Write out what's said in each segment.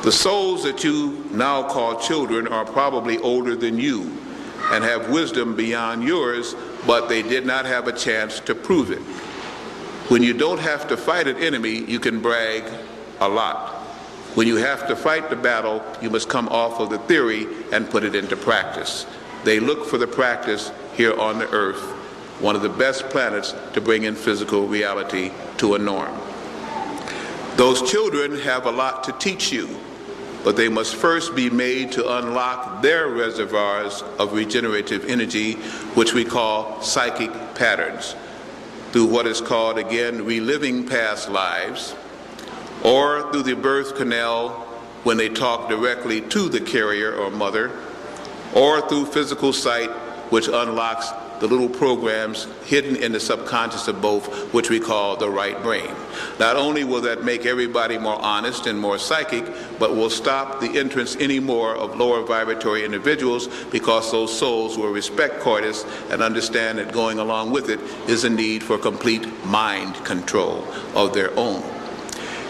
The souls that you now call children are probably older than you and have wisdom beyond yours, but they did not have a chance to prove it. When you don't have to fight an enemy, you can brag a lot. When you have to fight the battle, you must come off of the theory and put it into practice. They look for the practice here on the earth, one of the best planets to bring in physical reality to a norm. Those children have a lot to teach you, but they must first be made to unlock their reservoirs of regenerative energy, which we call psychic patterns, through what is called, again, reliving past lives, or through the birth canal when they talk directly to the carrier or mother, or through physical sight, which unlocks the little programs hidden in the subconscious of both, which we call the right brain. Not only will that make everybody more honest and more psychic, but will stop the entrance anymore of lower vibratory individuals, because those souls will respect coitus and understand that going along with it is a need for complete mind control of their own.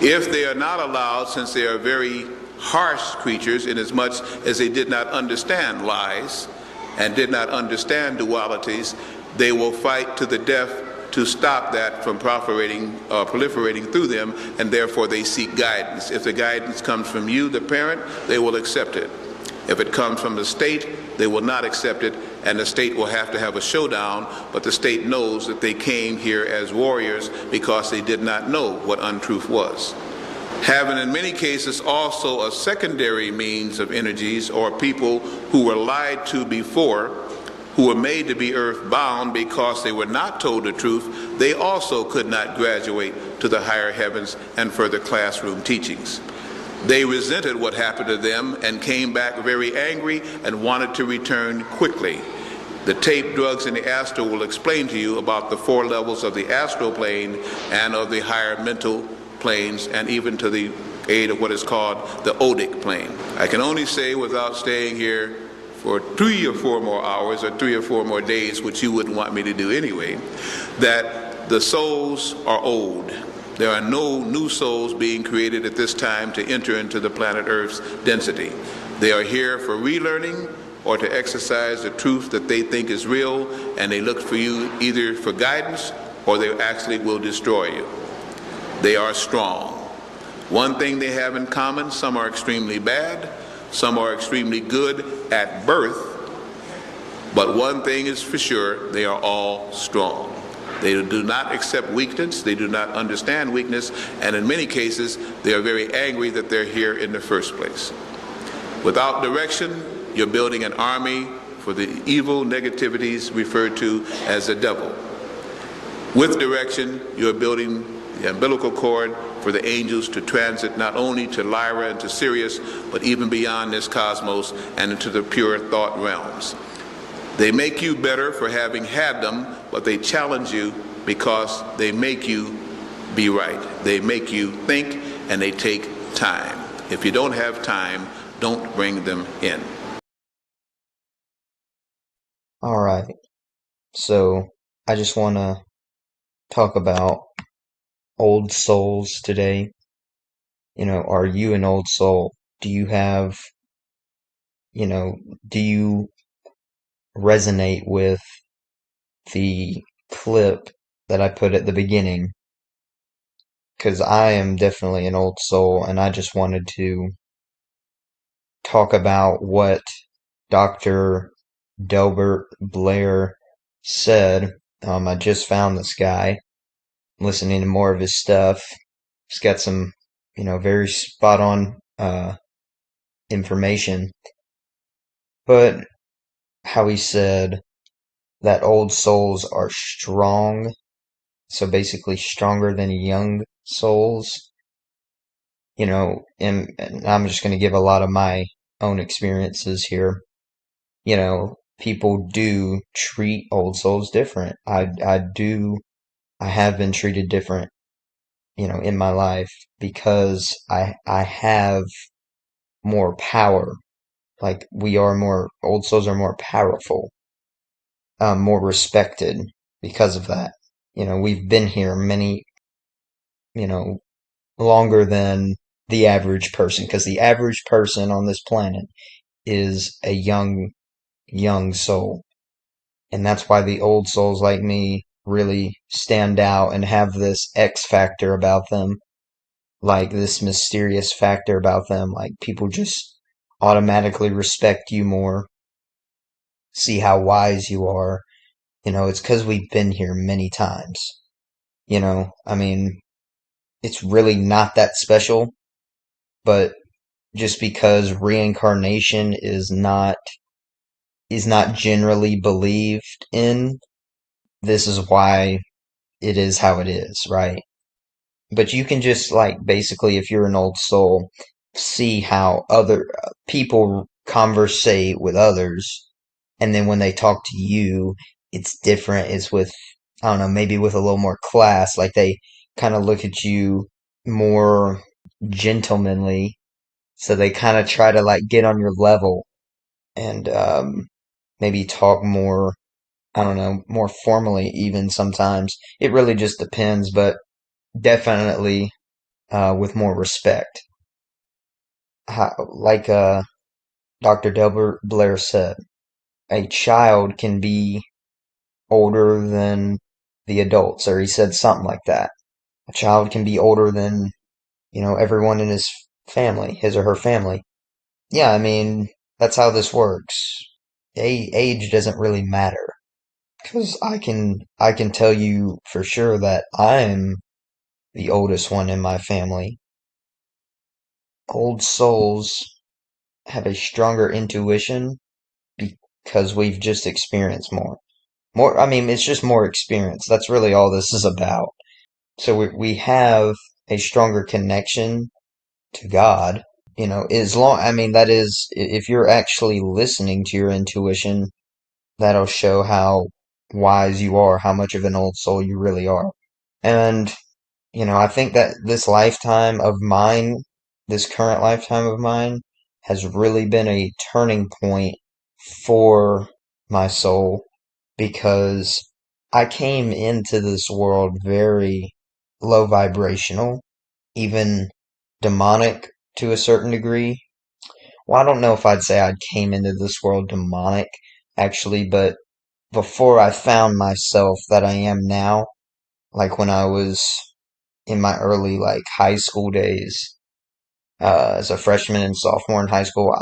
If they are not allowed, since they are very harsh creatures, inasmuch as they did not understand lies and did not understand dualities, they will fight to the death to stop that from proliferating through them, and therefore they seek guidance. If the guidance comes from you, the parent, they will accept it. If it comes from the state, they will not accept it, and the state will have to have a showdown, but the state knows that they came here as warriors because they did not know what untruth was. Having in many cases also a secondary means of energies, or people who were lied to before, who were made to be earthbound because they were not told the truth, they also could not graduate to the higher heavens and further classroom teachings. They resented what happened to them and came back very angry and wanted to return quickly. The tape, drugs, and the astral will explain to you about the 4 levels of the astral plane and of the higher mental planes, and even to the aid of what is called the odic plane. I can only say, without staying here for 3 or 4 more hours or 3 or 4 more days, which you wouldn't want me to do anyway, that the souls are old. There are no new souls being created at this time to enter into the planet Earth's density. They are here for relearning or to exercise the truth that they think is real, and they look for you either for guidance or they actually will destroy you. They are strong. One thing they have in common: some are extremely bad, some are extremely good at birth, but one thing is for sure: they are all strong. They do not accept weakness, they do not understand weakness, and in many cases they are very angry that they're here in the first place. Without direction, you're building an army for the evil negativities referred to as the devil. With direction, you're building the umbilical cord for the angels to transit not only to Lyra and to Sirius, but even beyond this cosmos and into the pure thought realms. They make you better for having had them, but they challenge you because they make you be right. They make you think, and they take time. If you don't have time, don't bring them in. All right. So I just want to talk about old souls today. Are you an old soul? Do you have, do you resonate with the clip that I put at the beginning? Because I am definitely an old soul, and I just wanted to talk about what Dr. Delbert Blair said. I just found this guy, listening to more of his stuff. He's got some, very spot on information. But how he said that old souls are strong, so basically stronger than young souls. And I'm just going to give a lot of my own experiences here. People do treat old souls different. I have been treated different, in my life, because I have more power. Like, old souls are more powerful, more respected because of that. We've been here many, longer than the average person, because the average person on this planet is a young soul. And that's why the old souls like me really stand out and have this X factor about them, like this mysterious factor about them. Like people just automatically respect you more, see how wise you are. It's because we've been here many times. I mean, it's really not that special, but just because reincarnation is not generally believed in, this is why it is how it is, right? But you can just like basically, if you're an old soul, see how other people conversate with others, and then when they talk to you, it's different. It's with, I don't know, maybe with a little more class. Like they kind of look at you more gentlemanly, so they kind of try to like get on your level and maybe talk more, I don't know, more formally even sometimes. It really just depends, but definitely with more respect. Like Dr. Delbert Blair said, a child can be older than the adults, or he said something like that. A child can be older than, everyone in his family, his or her family. Yeah, I mean, that's how this works. Age doesn't really matter. Because I can tell you for sure that I'm the oldest one in my family. Old souls have a stronger intuition because we've just experienced more. I mean, it's just more experience. That's really all this is about. So we have a stronger connection to God. I mean, that is, if you're actually listening to your intuition, that'll show how wise you are, how much of an old soul you really are. And I think that this lifetime of mine, this current lifetime of mine, has really been a turning point for my soul because I came into this world very low vibrational, even demonic to a certain degree. Well, I don't know if I'd say I came into this world demonic, actually, but before I found myself that I am now, like when I was in my early like high school days, as a freshman and sophomore in high school,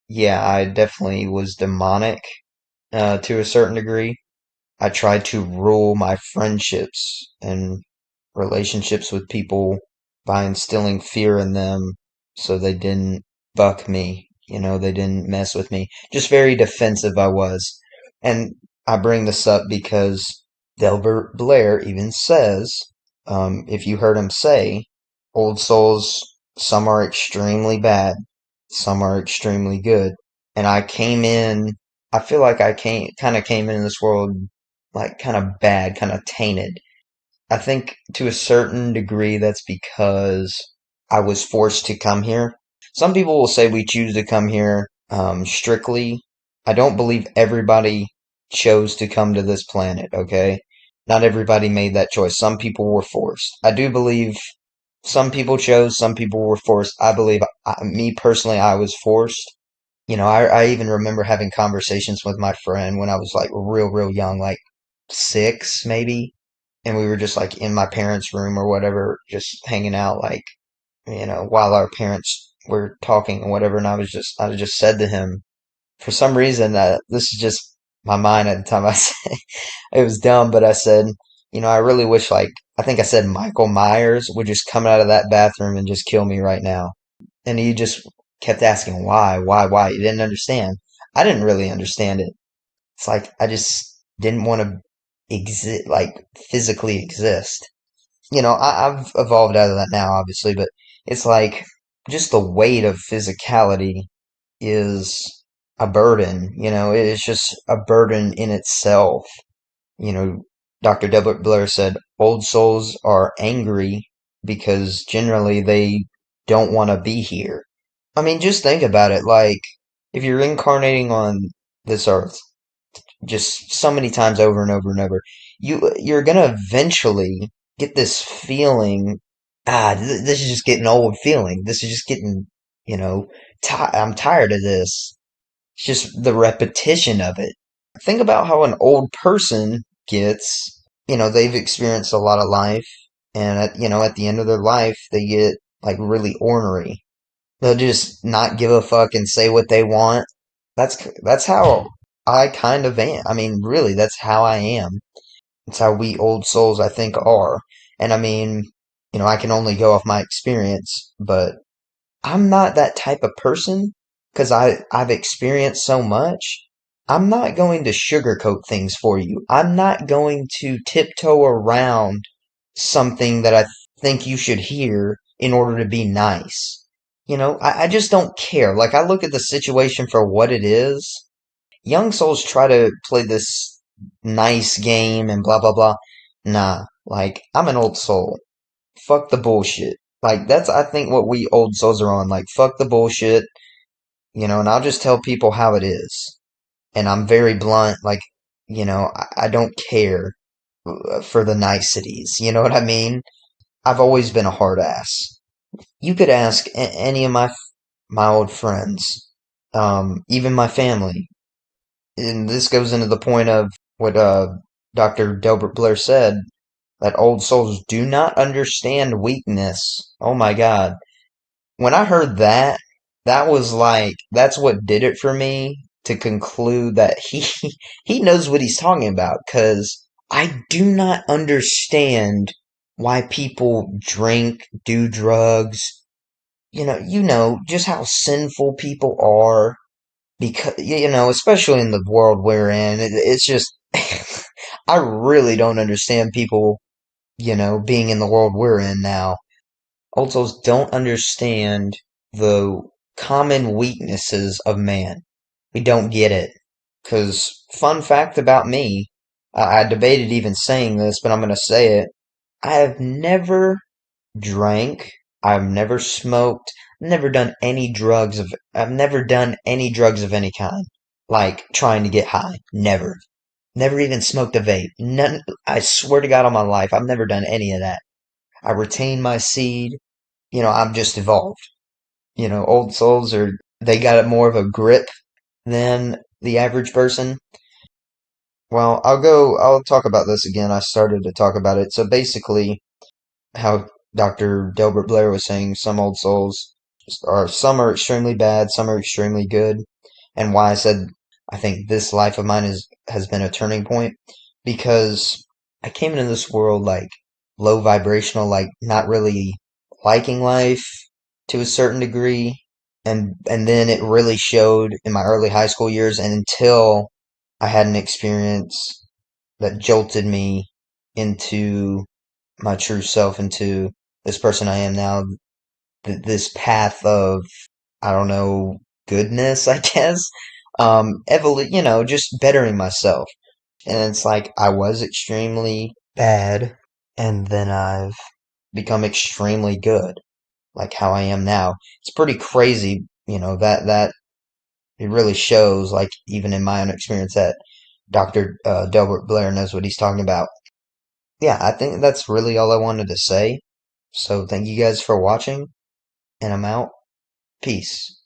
yeah, I definitely was demonic, to a certain degree. I tried to rule my friendships and relationships with people by instilling fear in them so they didn't buck me. They didn't mess with me. Just very defensive I was. And I bring this up because Delbert Blair even says, if you heard him say, old souls, some are extremely bad, some are extremely good. And I feel like I kind of came into this world like kind of bad, kind of tainted. I think to a certain degree that's because I was forced to come here. Some people will say we choose to come here strictly. I don't believe everybody chose to come to this planet, okay? Not everybody made that choice. Some people were forced. I do believe some people chose, some people were forced. I believe, me personally, I was forced. I even remember having conversations with my friend when I was like real young, like 6 maybe, and we were just like in my parents' room or whatever, just hanging out, like, while our parents were talking or whatever. And I just said to him, for some reason, this is just my mind at the time. I said, it was dumb, but I said, I really wish, like, I think I said Michael Myers would just come out of that bathroom and just kill me right now. And he just kept asking why. He didn't understand. I didn't really understand it. It's like I just didn't want to exist, like physically exist. I've evolved out of that now, obviously, but it's like just the weight of physicality is a burden. It's just a burden in itself. You know, Dr. Delbert Blair said old souls are angry because generally they don't want to be here. I mean, just think about it. Like, if you're incarnating on this earth just so many times over and over and over, you're gonna eventually get this feeling this is just getting old feeling. This is just getting, you know, I'm tired of this. It's just the repetition of it. Think about how an old person gets, they've experienced a lot of life, and at the end of their life, they get like really ornery. They'll just not give a fuck and say what they want. That's how I kind of am. I mean, really, that's how I am. It's how we old souls, I think, are. And I mean, I can only go off my experience, but I'm not that type of person because I've experienced so much. I'm not going to sugarcoat things for you. I'm not going to tiptoe around something that I think you should hear in order to be nice. I just don't care. Like, I look at the situation for what it is. Young souls try to play this nice game and blah, blah, blah. Nah, like, I'm an old soul. Fuck the bullshit. Like, that's, I think, what we old souls are on. Like, fuck the bullshit, and I'll just tell people how it is. And I'm very blunt. Like, I don't care for the niceties. You know what I mean? I've always been a hard ass. You could ask any of my old friends, even my family. And this goes into the point of what Dr. Delbert Blair said, that old souls do not understand weakness. Oh my God. When I heard that, that was like, that's what did it for me to conclude that he knows what he's talking about, because I do not understand why people drink, do drugs, just how sinful people are, because, especially in the world we're in, it's just, I really don't understand people, being in the world we're in now. Old souls don't understand the common weaknesses of man. We don't get it. Because, fun fact about me, I debated even saying this, but I'm going to say it. I have never drank. I've never smoked. I've never done any drugs of any kind. Like trying to get high. Never. Never even smoked a vape. None, I swear to God on my life, I've never done any of that. I retain my seed. I'm just evolved. Old souls they got more of a grip than the average person. Well, I'll talk about this again. I started to talk about it. So basically, how Dr. Delbert Blair was saying, some old souls some are extremely bad, some are extremely good. And why I said I think this life of mine has been a turning point, because I came into this world like low vibrational, like not really liking life to a certain degree, and then it really showed in my early high school years, and until I had an experience that jolted me into my true self, into this person I am now, this path of, I don't know, goodness, I guess. Just bettering myself. And it's like I was extremely bad, and then I've become extremely good, like how I am now. It's pretty crazy, that it really shows, like, even in my own experience, that Dr. Delbert Blair knows what he's talking about. Yeah, I think that's really all I wanted to say. So thank you guys for watching, and I'm out. Peace.